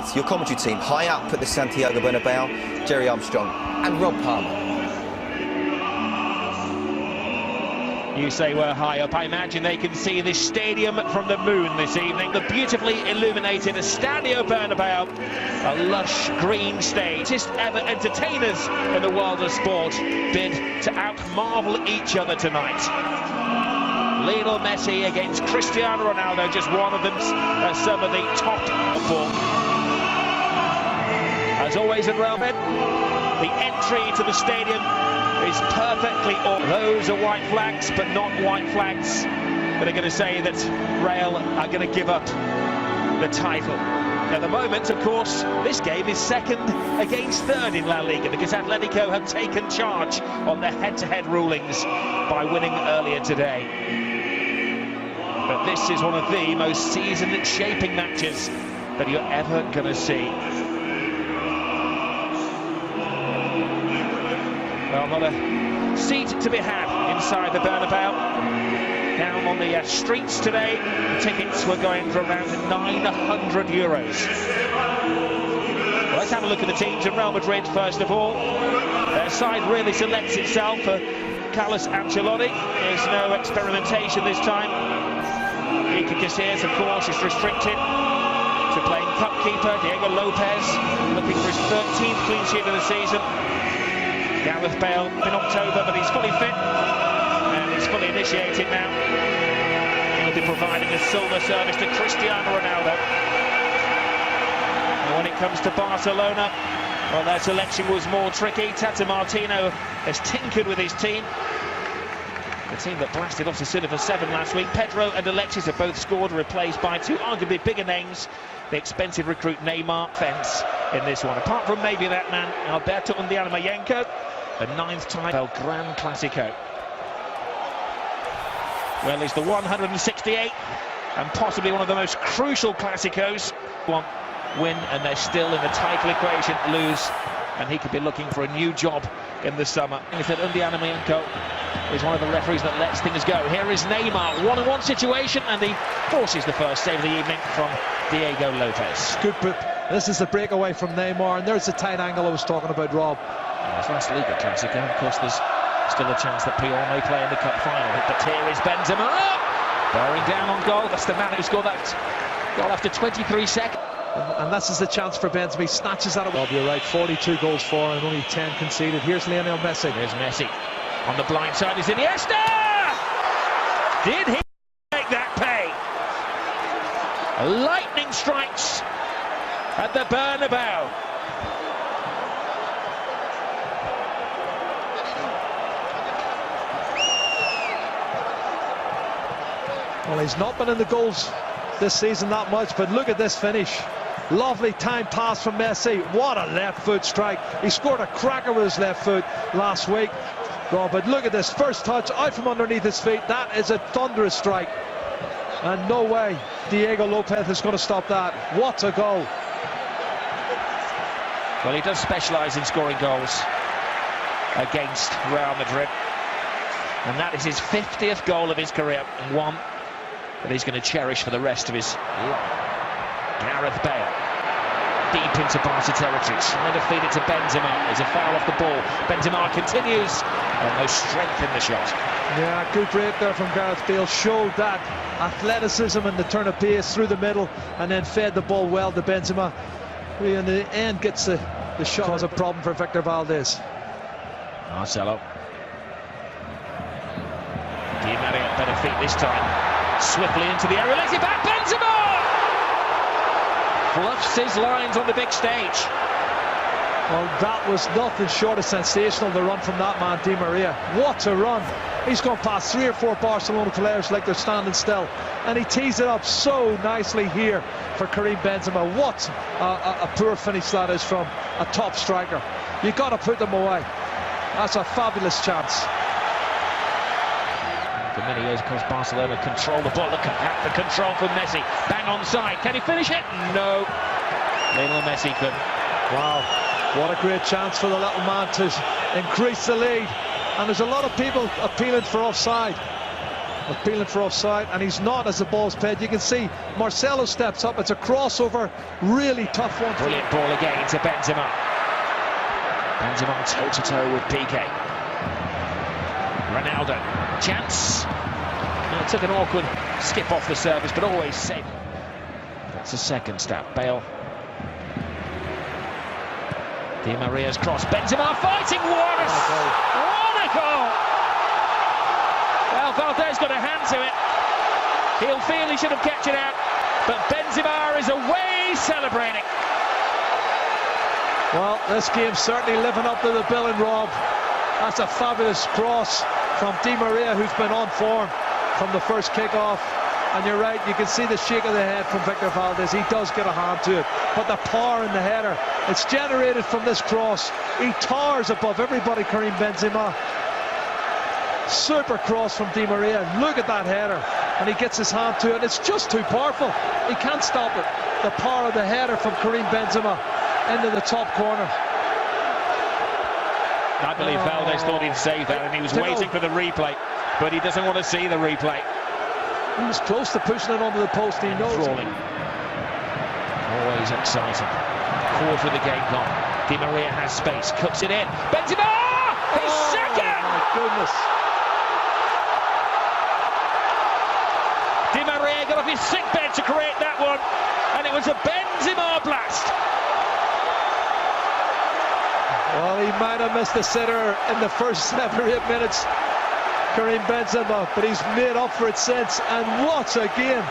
with your commentary team high up at the Santiago Bernabeu, Jerry Armstrong and Rob Palmer. You say we're high up. I imagine they can see this stadium from the moon this evening. The beautifully illuminated Estadio Bernabeu, a lush green stage. Just ever entertainers in the world of sport bid to out-marvel each other tonight. Lionel Messi against Cristiano Ronaldo, just one of them, some of the top four. As always at Real Madrid, the entry to the stadium is perfectly all. Those are white flags, but not white flags that are going to say that Real are going to give up the title. At the moment, of course, this game is second against third in La Liga because Atletico have taken charge on their head-to-head rulings by winning earlier today. But this is one of the most season-shaping matches that you're ever going to see. Well, not a seat to be had inside the Bernabeu. Down on the streets today, the tickets were going for around €900. Well, let's have a look at the teams in Real Madrid first of all. Their side really selects itself for Carlos Ancelotti. There's no experimentation this time. Iker Casillas, of course, is restricted to playing cup keeper. Diego Lopez looking for his 13th clean sheet of the season. Gareth Bale in October, but he's fully fit and he's fully initiated now. He'll be providing a silver service to Cristiano Ronaldo. And when it comes to Barcelona, well, their selection was more tricky. Tata Martino has tinkered with his team. The team that blasted Osasuna for 7 last week. Pedro and Alexis have both scored, replaced by two arguably bigger names. The expensive recruit Neymar fence in this one. Apart from maybe that man, Alberto Undiana-Mayenko, the 9th time El Gran Clasico. Well, it's the 168th and possibly one of the most crucial Clásicos. One win and they're still in the title equation, lose, and he could be looking for a new job in the summer. I said Undiana-Mayenko is one of the referees that lets things go. Here is Neymar, one-on-one situation, and he forces the first save of the evening from Diego Lopez. Good put. This is the breakaway from Neymar, and there's the tight angle I was talking about, Rob. It's last Liga Clasico. Of course, there's still a chance that Puyol may play in the cup final. But here is Benzema, bearing down on goal. That's the man who scored that goal after 23 seconds. And this is the chance for Benzema. He snatches that away. Rob, you're right. 42 goals for and only 10 conceded. Here's Lionel Messi. Here's Messi. On the blind side is Iniesta! Did he make that pay? Lightning strikes at the Bernabeu. Well, he's not been in the goals this season that much, but look at this finish. Lovely time pass from Messi. What a left foot strike. He scored a cracker with his left foot last week. Oh, but look at this first touch out from underneath his feet. That is a thunderous strike, and no way Diego Lopez is going to stop that. What a goal. Well, he does specialise in scoring goals against Real Madrid, and that is his 50th goal of his career, and one that he's going to cherish for the rest of his Gareth Bale, deep into Barca territory, trying to feed it to Benzema. There's a foul off the ball. Benzema continues, and no strength in the shot. Yeah, good break there from Gareth Bale. Showed that athleticism and the turn of pace through the middle, and then fed the ball well to Benzema, who in the end gets the shot. Cause a problem for Victor Valdez. Marcelo. Di Maria better feet this time. Swiftly into the area, lays it back, Benzema! Fluffs his lines on the big stage. Well, that was nothing short of sensational, the run from that man, Di Maria. What a run. He's gone past 3 or 4 Barcelona players like they're standing still, and he tees it up so nicely here for Karim Benzema. What a poor finish that is from a top striker. You've got to put them away. That's a fabulous chance. For many years, of course, Barcelona control the ball. Look at the control from Messi. Bang on side. Can he finish it? No. Lionel Messi could. Wow, what a great chance for the little man to increase the lead. And there's a lot of people appealing for offside. appealing for offside, and he's not as the ball's played. You can see Marcelo steps up. It's a crossover, really tough one. Brilliant ball again to Benzema. Benzema toe-to-toe with Piqué. Ronaldo, chance. It took an awkward skip off the service, but always safe. That's a second step. Bale. Di Maria's cross. Benzema fighting. What a goal! Well, Valdez got a hand to it. He'll feel he should have kept it out, but Benzema is away celebrating. Well, this game's certainly living up to the billing, Rob. That's a fabulous cross from Di Maria, who's been on form from the first kick-off. And you're right, you can see the shake of the head from Victor Valdez. He does get a hand to it. But the power in the header, it's generated from this cross. He towers above everybody, Karim Benzema. Super cross from Di Maria. Look at that header. And he gets his hand to it. It's just too powerful. He can't stop it. The power of the header from Karim Benzema into the top corner. I believe Valdez thought he'd save that, and he was waiting for the replay, but he doesn't want to see the replay. He was close to pushing it onto the post. He knows. Always exciting. Quarter of the game gone. Di Maria has space, cuts it in. Benzema! He's second! My goodness. Di Maria got off his sick bed to create that one, and it was a Benzema blast. Well, he might have missed the sitter in the first 7 or 8 minutes, Karim Benzema, but he's made up for it since. And what a game!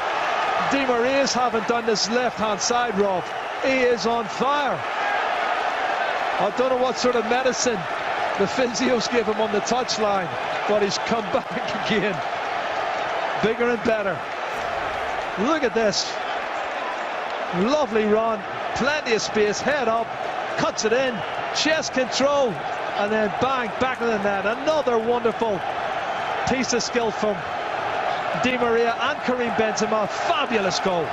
Di Maria's haven't done this left-hand side, Rob. He is on fire. I don't know what sort of medicine the physios give him on the touchline, but he's come back again, bigger and better. Look at this. Lovely run, plenty of space, head up, cuts it in, chest control, and then bang, back of the net. Another wonderful piece of skill from Di Maria and Karim Benzema. Fabulous goal.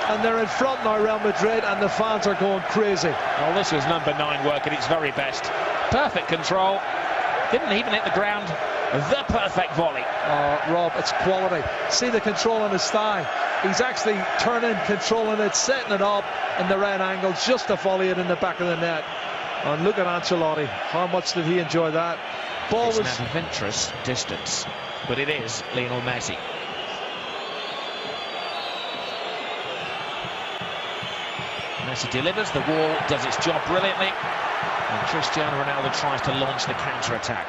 And they're in front now, Real Madrid, and the fans are going crazy. Well, this was number 9 work at its very best. Perfect control. Didn't even hit the ground. The perfect volley. Rob, it's quality. See the control on his thigh. He's actually turning, controlling it, setting it up in the right angle, just to volley it in the back of the net. And look at Ancelotti. How much did he enjoy that? Ball it's was an adventurous distance, but it is Lionel Messi. Messi delivers, the wall does its job brilliantly, and Cristiano Ronaldo tries to launch the counter-attack.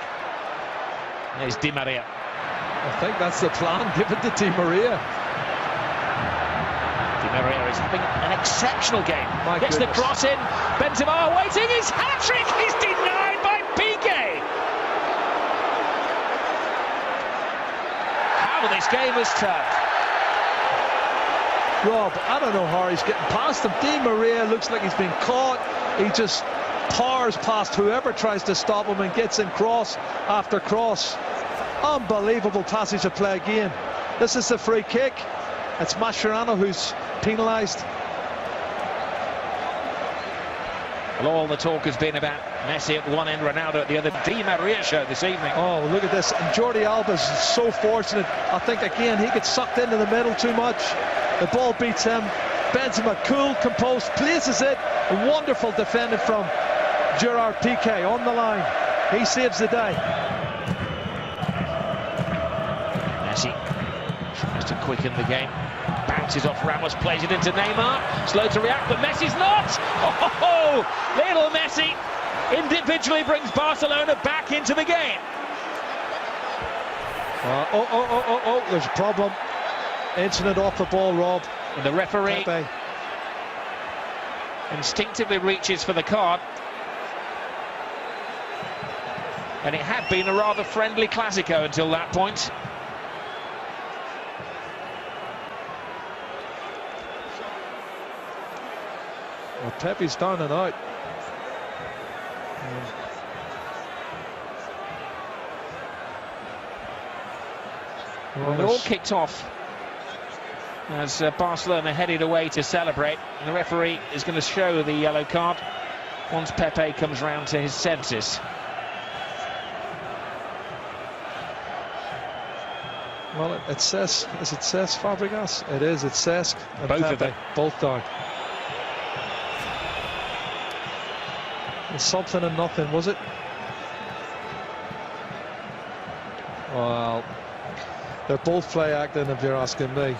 There's Di Maria. I think that's the plan given to Di Maria. Di Maria is having an exceptional game. Gets goodness. the cross in. Benzema waiting. His hat-trick is denied by Piqué. How this game has turned. Rob, I don't know how he's getting past him. Di Maria looks like he's been caught. He just powers past whoever tries to stop him and gets in cross after cross. Unbelievable passage of play again. This is the free kick. It's Mascherano who's penalised. Well, all the talk has been about Messi at one end, Ronaldo at the other. Di Maria show this evening. Oh, look at this. And Jordi Alba's so fortunate. I think, again, he gets sucked into the middle too much. The ball beats him. Benzema, cool, composed, places it. Wonderful defending from Gerard Piqué on the line. He saves the day. Messi tries to quicken the game. Bounces off Ramos, plays it into Neymar. Slow to react, but Messi's not. Oh, little Messi individually brings Barcelona back into the game. There's a problem. Incident off the ball, Rob. And the referee Pepe instinctively reaches for the card. And it had been a rather friendly Clasico until that point. Well, Pepe's down and out. Well, it all kicked off as Barcelona headed away to celebrate. And the referee is going to show the yellow card once Pepe comes round to his senses. Well, it says, is it says Fabregas? It is, it says. Both of them. Both down. It's something and nothing, was it? Well, they're both play acting, if you're asking me.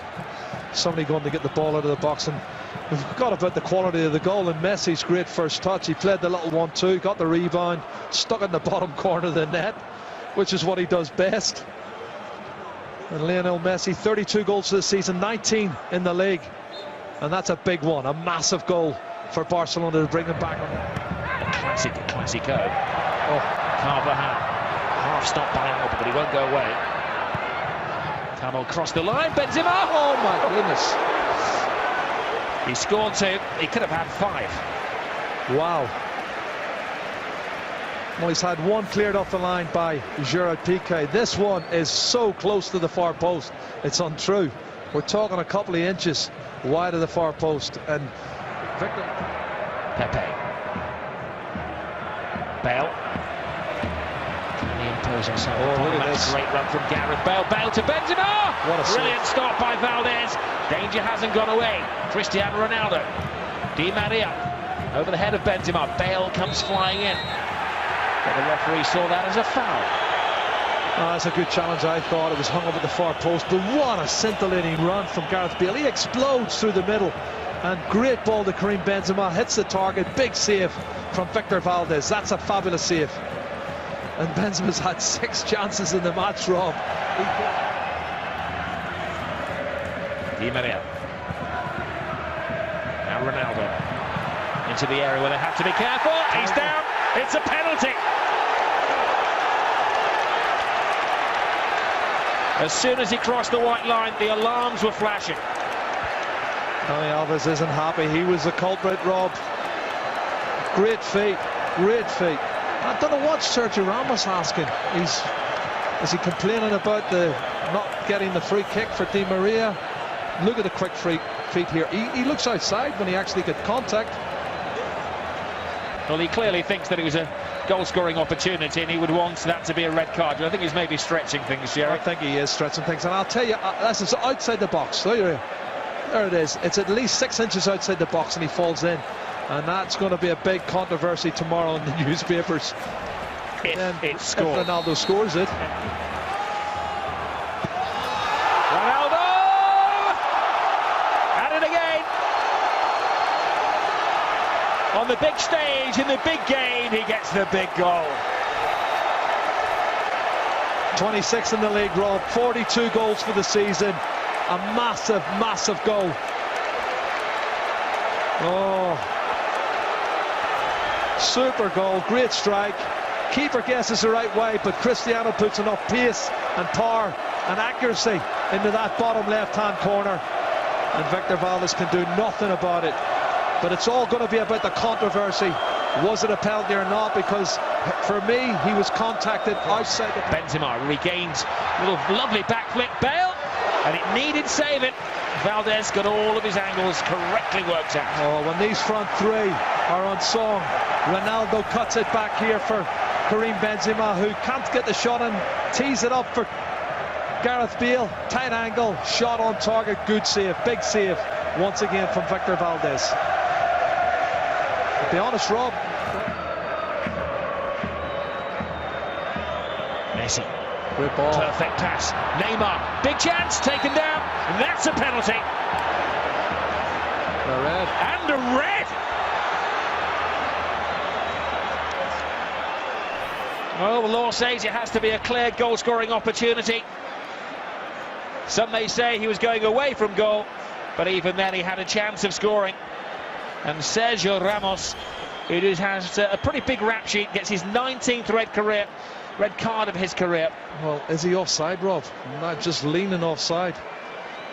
Somebody going to get the ball out of the box, and we've forgot about the quality of the goal. And Messi's great first touch. He played the little 1-2, got the rebound, stuck in the bottom corner of the net, which is what he does best. And Lionel Messi, 32 goals this season, 19 in the league, and that's a big one, a massive goal for Barcelona to bring him back on. A classic go. Oh, Carvajal, half stopped by Alba, but he won't go away. Camo crossed the line, Benzema, Oh my goodness. he scored 2, he could have had 5. Wow. Well, he's had one cleared off the line by Gerard Piqué. This one is so close to the far post, it's untrue. We're talking a couple of inches wide of the far post. And Victor Pepe. Bale. Can he impose himself? Oh, look at this. Great run from Gareth Bale. Bale to Benzema. What a brilliant stop by Valdez. Danger hasn't gone away. Cristiano Ronaldo. Di Maria over the head of Benzema. Bale comes flying in. But the referee saw that as a foul. Oh, that's a good challenge. I thought it was hung up at the far post, but what a scintillating run from Gareth Bale. He explodes through the middle, and great ball to Karim Benzema, hits the target. Big save from Victor Valdez. That's a fabulous save. And Benzema's had 6 chances in the match, Rob. Di Maria. Now Ronaldo into the area where they have to be careful. He's down. It's a penalty. As soon as he crossed the white line, the alarms were flashing. Dani Alves isn't happy. He was the culprit, Rob. Great feat, great feat. I don't know what Sergio Ramos asking. Is he complaining about the not getting the free kick for Di Maria? Look at the quick feet here. He looks outside when he actually got contact. Well, he clearly thinks that it was a goal-scoring opportunity, and he would want that to be a red card. I think he's maybe stretching things, Jerry. I think he is stretching things, and I'll tell you, that's outside the box. So there it is. It's at least 6 inches outside the box, and he falls in. And that's going to be a big controversy tomorrow in the newspapers. If it's scored. If Ronaldo scores it. Ronaldo! At it again! On the big stage, in the big game, he gets the big goal. 26 in the league, Rob. 42 goals for the season. A massive, massive goal. Oh. Super goal, great strike. Keeper guesses the right way, but Cristiano puts enough pace and power and accuracy into that bottom left-hand corner, and Victor Valdez can do nothing about it. But it's all going to be about the controversy. Was it a penalty or not? Because for me, he was contacted outside the... Benzema regains a little lovely back flick. Bale, and it needed saving. Valdez got all of his angles correctly worked out. Oh, when these front three are on song, Ronaldo cuts it back here for Karim Benzema, who can't get the shot and tees it up for Gareth Bale. Tight angle, shot on target, good save, big save once again from Victor Valdez. To be honest, Rob. Messi. Great ball. Perfect pass. Neymar, big chance, taken down. That's a penalty. A red. And a red. Well, the law says it has to be a clear goal-scoring opportunity. Some may say he was going away from goal, but even then he had a chance of scoring. And Sergio Ramos, who has a pretty big rap sheet, gets his 19th red card of his career. Well, is he offside, Rob? Not just leaning offside.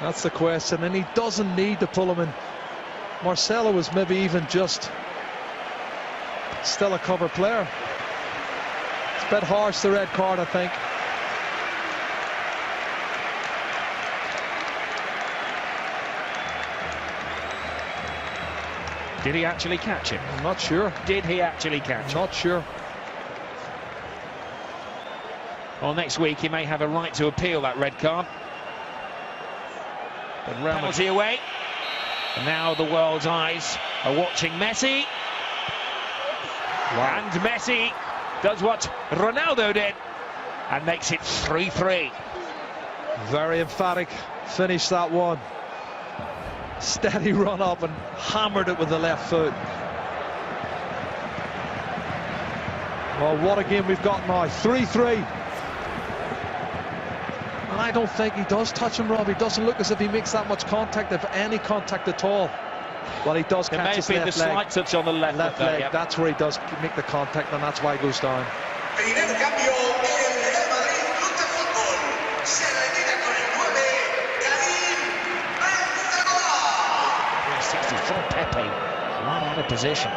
That's the question, and he doesn't need to pull him in. Marcelo was maybe even just still a cover player. It's a bit harsh, the red card, I think. Did he actually catch him? I'm not sure. Did he actually catch him? Not sure. Well, next week he may have a right to appeal that red card. But penalty away. And now the world's eyes are watching Messi. Wow. And Messi does what Ronaldo did and makes it 3-3. Very emphatic finish, that one. Steady run up and hammered it with the left foot. Well, what a game we've got now. 3-3. And I don't think he does touch him, Rob. He doesn't look as if he makes that much contact, if any contact at all. Well, he does catch his left leg. It may have been the slight touch on the left leg. Yep. That's where he does make the contact, and that's why he goes down. 64 Pepe, right out of position.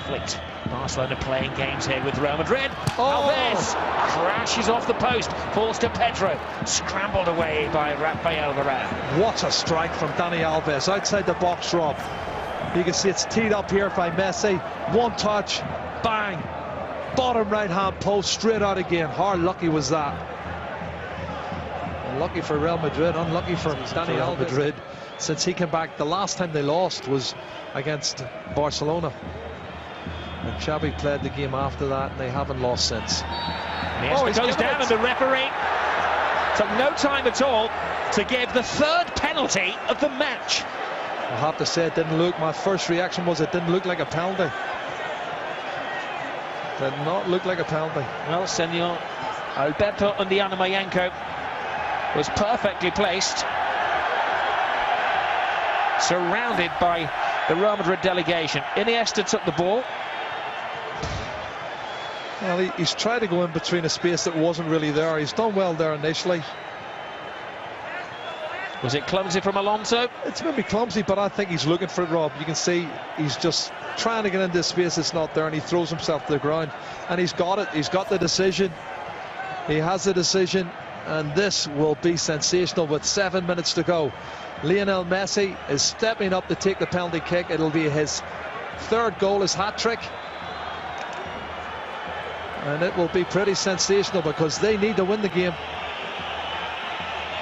Flicked. Barcelona playing games here with Real Madrid. Alves crashes off the post, falls to Pedro, scrambled away by Rafael Varane. What a strike from Dani Alves outside the box, Rob. You can see it's teed up here by Messi. One touch, bang, bottom right hand post, straight out again. How lucky was that? Lucky for Real Madrid, unlucky for Dani Alves. Madrid, since he came back, the last time they lost was against Barcelona. And Xavi played the game after that, and they haven't lost since. He goes down, and the referee took no time at all to give the third penalty of the match. I have to say, it didn't look, my first reaction was it didn't look like a penalty. Did not look like a penalty. Well, Senor Alberto Undiana-Mayenko was perfectly placed, surrounded by the Real Madrid delegation. Iniesta took the ball. Well, he's tried to go in between a space that wasn't really there. He's done well there initially. Was it clumsy from Alonso? It's maybe clumsy, but I think he's looking for it, Rob. You can see he's just trying to get into space that's not there, and he throws himself to the ground. And he's got it. He's got the decision. He has the decision, and this will be sensational with 7 minutes to go. Lionel Messi is stepping up to take the penalty kick. It'll be his third goal, his hat-trick. And it will be pretty sensational because they need to win the game.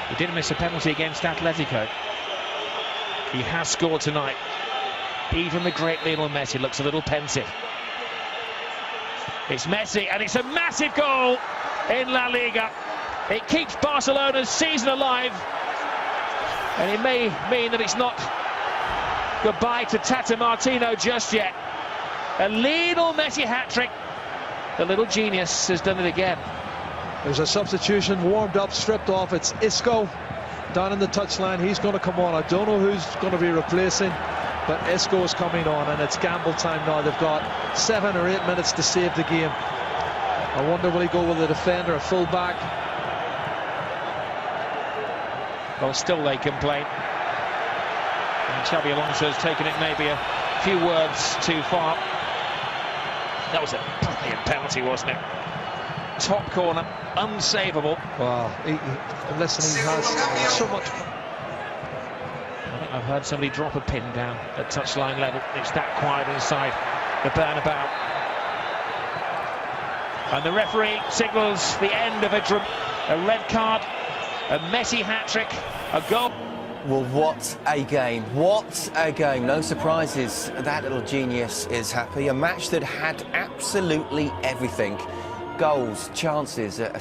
He did miss a penalty against Atletico. He has scored tonight. Even the great Lionel Messi looks a little pensive. It's Messi, and it's a massive goal in La Liga. It keeps Barcelona's season alive, and it may mean that it's not goodbye to Tata Martino just yet. A Lionel Messi hat-trick. The little genius has done it again. There's a substitution, warmed up, stripped off. It's Isco down in the touchline. He's going to come on. I don't know who's going to be replacing, but Isco is coming on, and it's gamble time now. They've got 7 or 8 minutes to save the game. I wonder, will he go with a defender, a full-back? Well, still they complain. And Xabi Alonso has taken it maybe a few words too far. That was a brilliant penalty, wasn't it? Top corner, unsavable. Wow, listen, he has so much. I think I've heard somebody drop a pin down at touchline level. It's that quiet inside the Bernabeu. And the referee signals the end of a red card, a Messi hat-trick, a goal. Well, what a game. What a game. No surprises. That little genius is happy. A match that had absolutely everything. Goals, chances, a